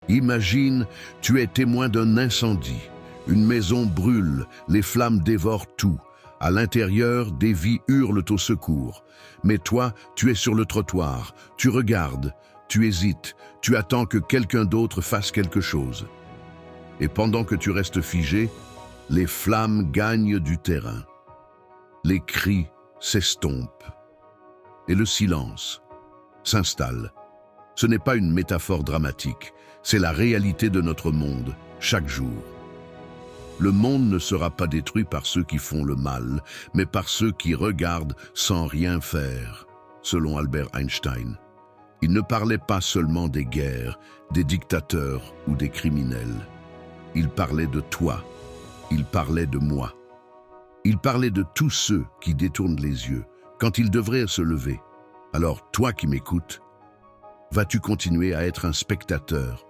Imagine, tu es témoin d'un incendie. Une maison brûle, les flammes dévorent tout. À l'intérieur, des vies hurlent au secours. Mais toi, tu es sur le trottoir, tu regardes, tu hésites, tu attends que quelqu'un d'autre fasse quelque chose. Et pendant que tu restes figé, les flammes gagnent du terrain. Les cris s'estompent. Et le silence s'installe. Ce n'est pas une métaphore dramatique, c'est la réalité de notre monde, chaque jour. Le monde ne sera pas détruit par ceux qui font le mal, mais par ceux qui regardent sans rien faire, selon Albert Einstein. Il ne parlait pas seulement des guerres, des dictateurs ou des criminels. Il parlait de toi, il parlait de moi. Il parlait de tous ceux qui détournent les yeux, quand ils devraient se lever. Alors, toi qui m'écoutes, vas-tu continuer à être un spectateur?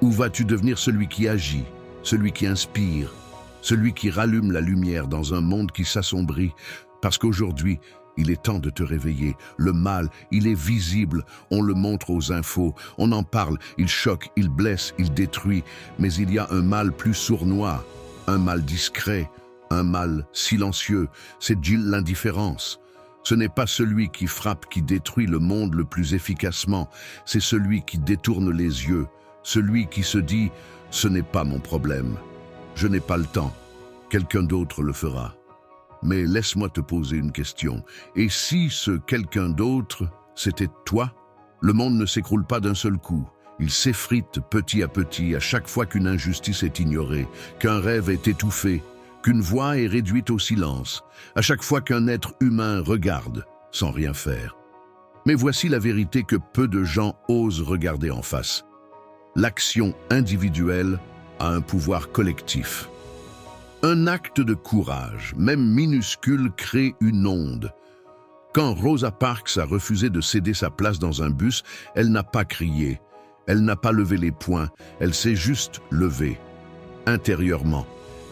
Ou vas-tu devenir celui qui agit, celui qui inspire, celui qui rallume la lumière dans un monde qui s'assombrit? Parce qu'aujourd'hui, il est temps de te réveiller. Le mal, il est visible, on le montre aux infos, on en parle, il choque, il blesse, il détruit. Mais il y a un mal plus sournois, un mal discret, un mal silencieux, c'est l'indifférence. Ce n'est pas celui qui frappe qui détruit le monde le plus efficacement, c'est celui qui détourne les yeux, celui qui se dit « ce n'est pas mon problème, je n'ai pas le temps, quelqu'un d'autre le fera ». Mais laisse-moi te poser une question. Et si ce quelqu'un d'autre, c'était toi? Le monde ne s'écroule pas d'un seul coup. Il s'effrite petit à petit à chaque fois qu'une injustice est ignorée, qu'un rêve est étouffé, qu'une voix est réduite au silence, à chaque fois qu'un être humain regarde sans rien faire. Mais voici la vérité que peu de gens osent regarder en face. L'action individuelle a un pouvoir collectif. Un acte de courage, même minuscule, crée une onde. Quand Rosa Parks a refusé de céder sa place dans un bus, elle n'a pas crié, elle n'a pas levé les poings, elle s'est juste levée, intérieurement.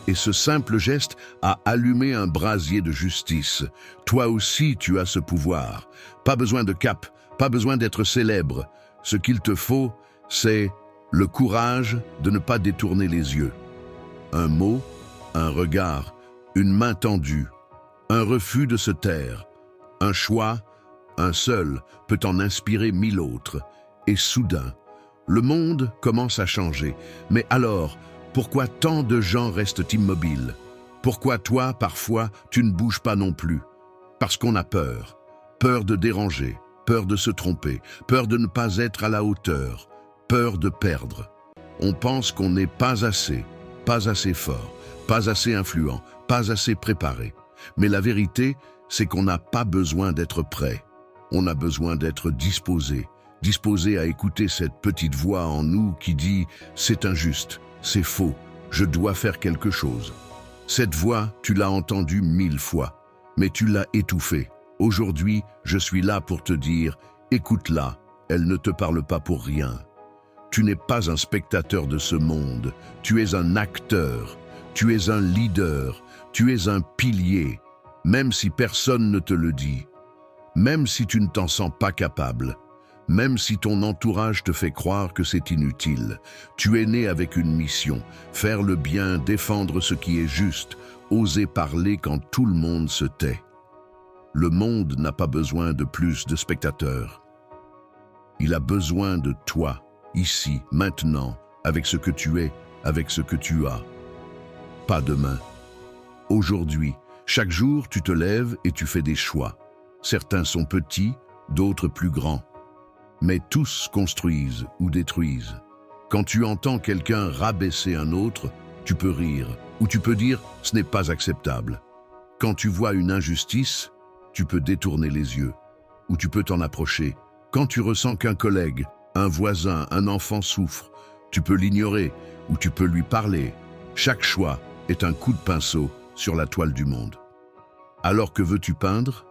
Et ce simple geste a allumé un brasier de justice. Toi aussi, tu as ce pouvoir. Pas besoin de cap, pas besoin d'être célèbre. Ce qu'il te faut, c'est le courage de ne pas détourner les yeux. Un mot, un regard, une main tendue, un refus de se taire, un choix, un seul, peut en inspirer 1000 autres. Et soudain, le monde commence à changer. Mais alors, pourquoi tant de gens restent immobiles? Pourquoi toi, parfois, tu ne bouges pas non plus? Parce qu'on a peur. Peur de déranger, peur de se tromper, peur de ne pas être à la hauteur, peur de perdre. On pense qu'on n'est pas assez fort, pas assez influent, pas assez préparé. Mais la vérité, c'est qu'on n'a pas besoin d'être prêt. On a besoin d'être disposé à écouter cette petite voix en nous qui dit « c'est injuste, c'est faux, je dois faire quelque chose ». Cette voix, tu l'as entendue 1000 fois, mais tu l'as étouffée. Aujourd'hui, je suis là pour te dire « écoute-la, elle ne te parle pas pour rien ». Tu n'es pas un spectateur de ce monde, tu es un acteur, tu es un leader, tu es un pilier, même si personne ne te le dit, même si tu ne t'en sens pas capable, même si ton entourage te fait croire que c'est inutile. Tu es né avec une mission, faire le bien, défendre ce qui est juste, oser parler quand tout le monde se tait. Le monde n'a pas besoin de plus de spectateurs. Il a besoin de toi, ici, maintenant, avec ce que tu es, avec ce que tu as. Pas demain. Aujourd'hui, chaque jour, tu te lèves et tu fais des choix. Certains sont petits, d'autres plus grands. Mais tous construisent ou détruisent. Quand tu entends quelqu'un rabaisser un autre, tu peux rire, ou tu peux dire « ce n'est pas acceptable ». Quand tu vois une injustice, tu peux détourner les yeux, ou tu peux t'en approcher. Quand tu ressens qu'un collègue, un voisin, un enfant souffre, tu peux l'ignorer, ou tu peux lui parler. Chaque choix est un coup de pinceau sur la toile du monde. Alors que veux-tu peindre?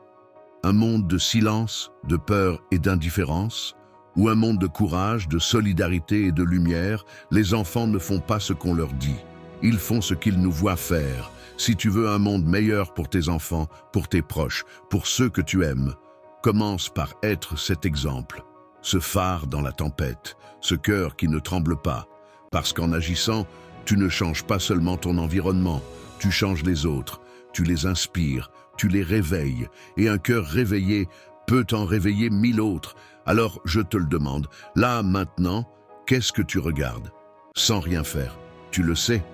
Un monde de silence, de peur et d'indifférence? Ou un monde de courage, de solidarité et de lumière? Les enfants ne font pas ce qu'on leur dit. Ils font ce qu'ils nous voient faire. Si tu veux un monde meilleur pour tes enfants, pour tes proches, pour ceux que tu aimes, commence par être cet exemple. ce phare dans la tempête, ce cœur qui ne tremble pas. Parce qu'en agissant, tu ne changes pas seulement ton environnement, tu changes les autres, tu les inspires, tu les réveilles, et un cœur réveillé peut en réveiller 1000 autres. Alors je te le demande, là, maintenant, qu'est-ce que tu regardes? Sans rien faire, tu le sais.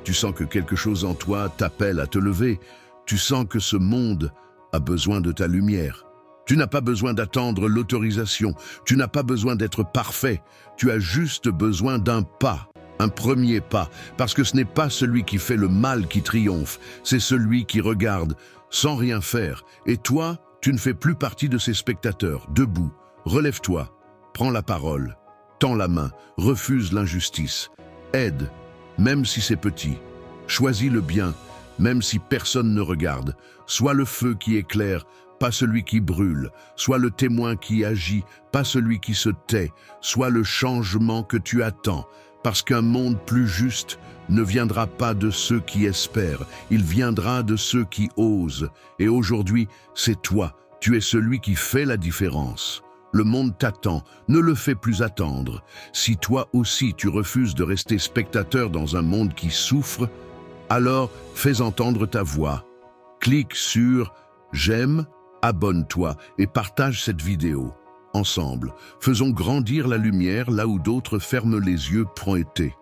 Tu sens que quelque chose en toi t'appelle à te lever. Tu sens que ce monde a besoin de ta lumière. Tu n'as pas besoin d'attendre l'autorisation. Tu n'as pas besoin d'être parfait. Tu as juste besoin d'un pas, un premier pas. Parce que ce n'est pas celui qui fait le mal qui triomphe. C'est celui qui regarde sans rien faire. Et toi, tu ne fais plus partie de ces spectateurs. Debout, relève-toi, prends la parole, tends la main, refuse l'injustice. Aide, même si c'est petit. Choisis le bien, même si personne ne regarde. Sois le feu qui éclaire, pas celui qui brûle. Sois le témoin qui agit, pas celui qui se tait. Sois le changement que tu attends. Parce qu'un monde plus juste ne viendra pas de ceux qui espèrent. Il viendra de ceux qui osent. Et aujourd'hui, c'est toi. Tu es celui qui fait la différence. Le monde t'attend, ne le fais plus attendre. Si toi aussi tu refuses de rester spectateur dans un monde qui souffre, alors fais entendre ta voix. Clique sur « J'aime », abonne-toi et partage cette vidéo. Ensemble, faisons grandir la lumière là où d'autres ferment les yeux pointés.